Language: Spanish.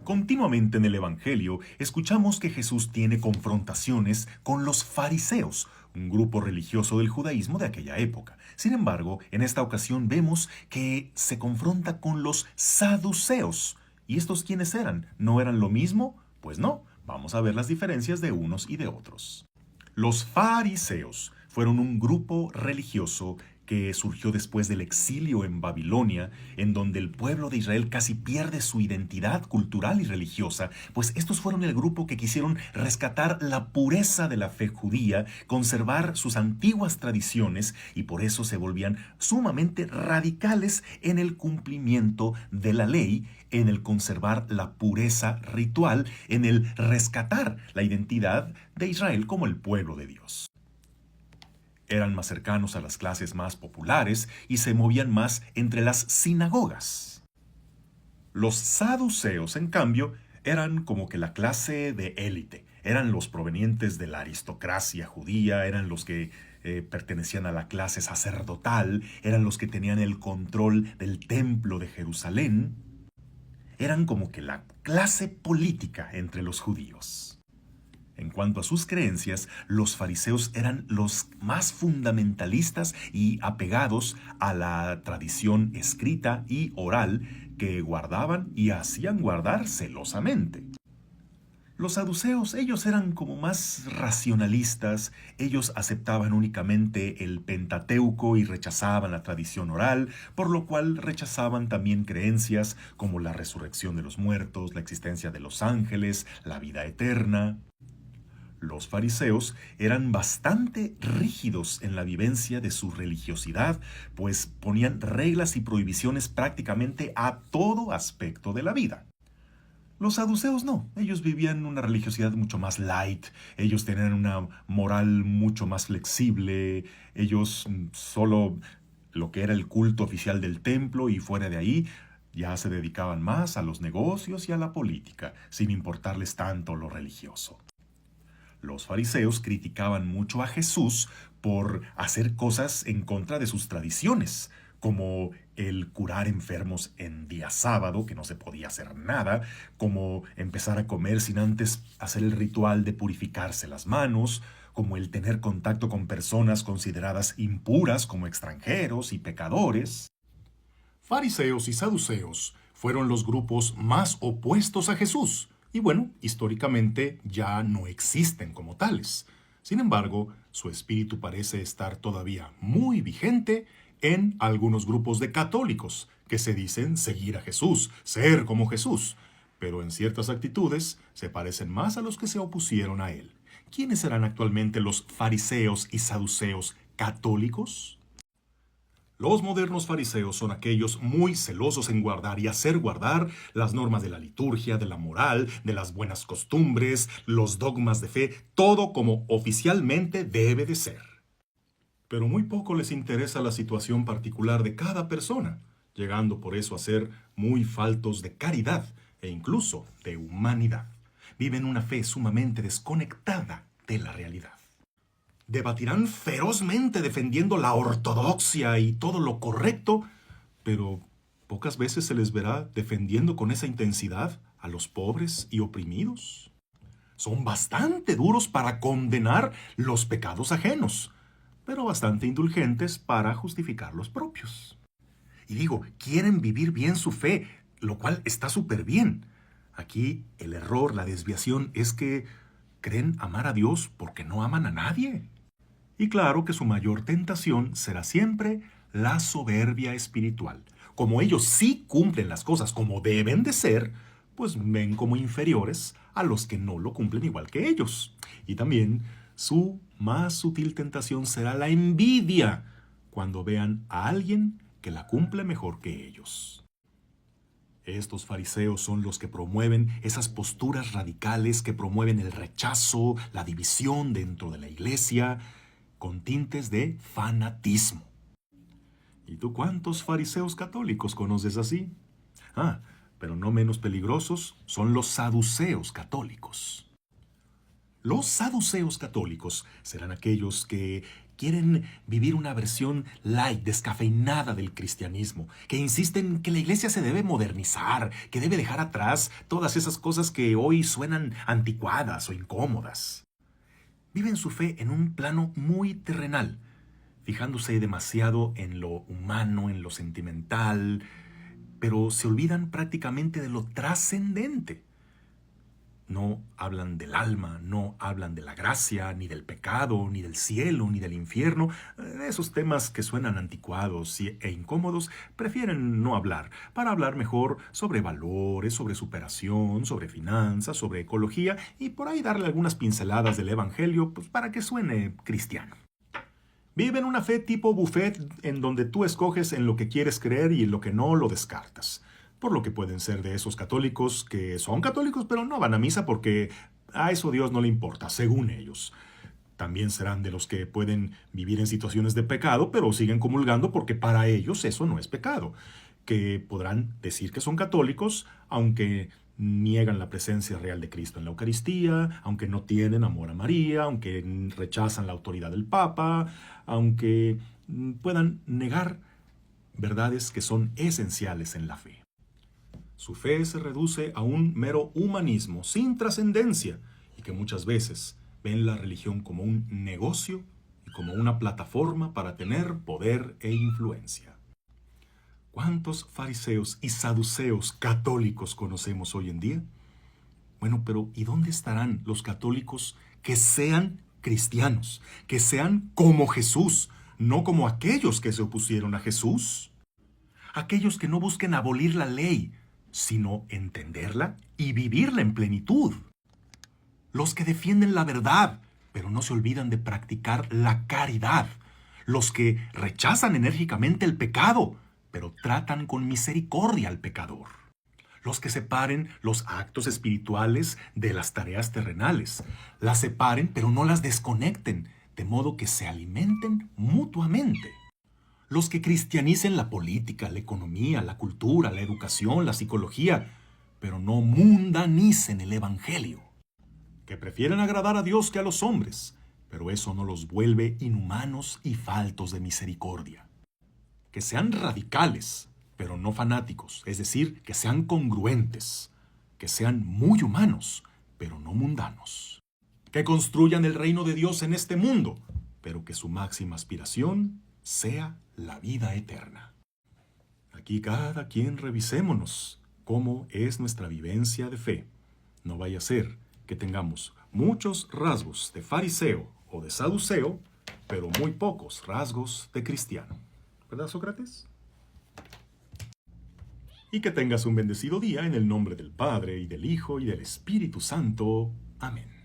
Continuamente en el Evangelio escuchamos que Jesús tiene confrontaciones con los fariseos, un grupo religioso del judaísmo de aquella época. Sin embargo, en esta ocasión vemos que se confronta con los saduceos. ¿Y estos quiénes eran? ¿No eran lo mismo? Pues no, vamos a ver las diferencias de unos y de otros. Los fariseos fueron un grupo religioso que surgió después del exilio en Babilonia, en donde el pueblo de Israel casi pierde su identidad cultural y religiosa, pues estos fueron el grupo que quisieron rescatar la pureza de la fe judía, conservar sus antiguas tradiciones y por eso se volvían sumamente radicales en el cumplimiento de la ley, en el conservar la pureza ritual, en el rescatar la identidad de Israel como el pueblo de Dios. Eran más cercanos a las clases más populares y se movían más entre las sinagogas. Los saduceos, en cambio, eran como que la clase de élite. Eran los provenientes de la aristocracia judía, eran los que pertenecían a la clase sacerdotal, eran los que tenían el control del templo de Jerusalén. Eran como que la clase política entre los judíos. En cuanto a sus creencias, los fariseos eran los más fundamentalistas y apegados a la tradición escrita y oral que guardaban y hacían guardar celosamente. Los saduceos, ellos eran como más racionalistas, ellos aceptaban únicamente el Pentateuco y rechazaban la tradición oral, por lo cual rechazaban también creencias como la resurrección de los muertos, la existencia de los ángeles, la vida eterna. Los fariseos eran bastante rígidos en la vivencia de su religiosidad, pues ponían reglas y prohibiciones prácticamente a todo aspecto de la vida. Los saduceos no, ellos vivían una religiosidad mucho más light, ellos tenían una moral mucho más flexible, ellos solo lo que era el culto oficial del templo y fuera de ahí ya se dedicaban más a los negocios y a la política, sin importarles tanto lo religioso. Los fariseos criticaban mucho a Jesús por hacer cosas en contra de sus tradiciones, como el curar enfermos en día sábado, que no se podía hacer nada, como empezar a comer sin antes hacer el ritual de purificarse las manos, como el tener contacto con personas consideradas impuras como extranjeros y pecadores. Fariseos y saduceos fueron los grupos más opuestos a Jesús, y bueno, históricamente ya no existen como tales. Sin embargo, su espíritu parece estar todavía muy vigente en algunos grupos de católicos que se dicen seguir a Jesús, ser como Jesús, pero en ciertas actitudes se parecen más a los que se opusieron a él. ¿Quiénes serán actualmente los fariseos y saduceos católicos? Los modernos fariseos son aquellos muy celosos en guardar y hacer guardar las normas de la liturgia, de la moral, de las buenas costumbres, los dogmas de fe, todo como oficialmente debe de ser. Pero muy poco les interesa la situación particular de cada persona, llegando por eso a ser muy faltos de caridad e incluso de humanidad. Viven una fe sumamente desconectada de la realidad. Debatirán ferozmente defendiendo la ortodoxia y todo lo correcto, pero pocas veces se les verá defendiendo con esa intensidad a los pobres y oprimidos. Son bastante duros para condenar los pecados ajenos, pero bastante indulgentes para justificar los propios. Y digo, quieren vivir bien su fe, lo cual está súper bien. Aquí el error, la desviación es que creen amar a Dios porque no aman a nadie. Y claro que su mayor tentación será siempre la soberbia espiritual. Como ellos sí cumplen las cosas como deben de ser, pues ven como inferiores a los que no lo cumplen igual que ellos. Y también su más sutil tentación será la envidia cuando vean a alguien que la cumple mejor que ellos. Estos fariseos son los que promueven esas posturas radicales que promueven el rechazo, la división dentro de la iglesia, con tintes de fanatismo. ¿Y tú cuántos fariseos católicos conoces así? Pero no menos peligrosos son los saduceos católicos. Los saduceos católicos serán aquellos que quieren vivir una versión light, descafeinada del cristianismo, que insisten que la iglesia se debe modernizar, que debe dejar atrás todas esas cosas que hoy suenan anticuadas o incómodas. Viven su fe en un plano muy terrenal, fijándose demasiado en lo humano, en lo sentimental, pero se olvidan prácticamente de lo trascendente. No hablan del alma, no hablan de la gracia, ni del pecado, ni del cielo, ni del infierno. Esos temas que suenan anticuados e incómodos prefieren no hablar, para hablar mejor sobre valores, sobre superación, sobre finanzas, sobre ecología y por ahí darle algunas pinceladas del evangelio, pues, para que suene cristiano. Viven una fe tipo buffet en donde tú escoges en lo que quieres creer y en lo que no lo descartas. Por lo que pueden ser de esos católicos que son católicos pero no van a misa porque a eso Dios no le importa, según ellos. También serán de los que pueden vivir en situaciones de pecado pero siguen comulgando porque para ellos eso no es pecado. Que podrán decir que son católicos aunque niegan la presencia real de Cristo en la Eucaristía, aunque no tienen amor a María, aunque rechazan la autoridad del Papa, aunque puedan negar verdades que son esenciales en la fe. Su fe se reduce a un mero humanismo sin trascendencia y que muchas veces ven la religión como un negocio y como una plataforma para tener poder e influencia. ¿Cuántos fariseos y saduceos católicos conocemos hoy en día? Bueno, pero ¿y dónde estarán los católicos que sean cristianos, que sean como Jesús, no como aquellos que se opusieron a Jesús? Aquellos que no busquen abolir la ley, sino entenderla y vivirla en plenitud. Los que defienden la verdad, pero no se olvidan de practicar la caridad. Los que rechazan enérgicamente el pecado, pero tratan con misericordia al pecador. Los que separen los actos espirituales de las tareas terrenales. Las separen, pero no las desconecten, de modo que se alimenten mutuamente. Los que cristianicen la política, la economía, la cultura, la educación, la psicología, pero no mundanicen el evangelio. Que prefieren agradar a Dios que a los hombres, pero eso no los vuelve inhumanos y faltos de misericordia. Que sean radicales, pero no fanáticos, es decir, que sean congruentes, que sean muy humanos, pero no mundanos. Que construyan el reino de Dios en este mundo, pero que su máxima aspiración sea la vida eterna. Aquí cada quien revisémonos cómo es nuestra vivencia de fe. No vaya a ser que tengamos muchos rasgos de fariseo o de saduceo, pero muy pocos rasgos de cristiano. ¿Verdad, Sócrates? Y que tengas un bendecido día en el nombre del Padre, y del Hijo, y del Espíritu Santo. Amén.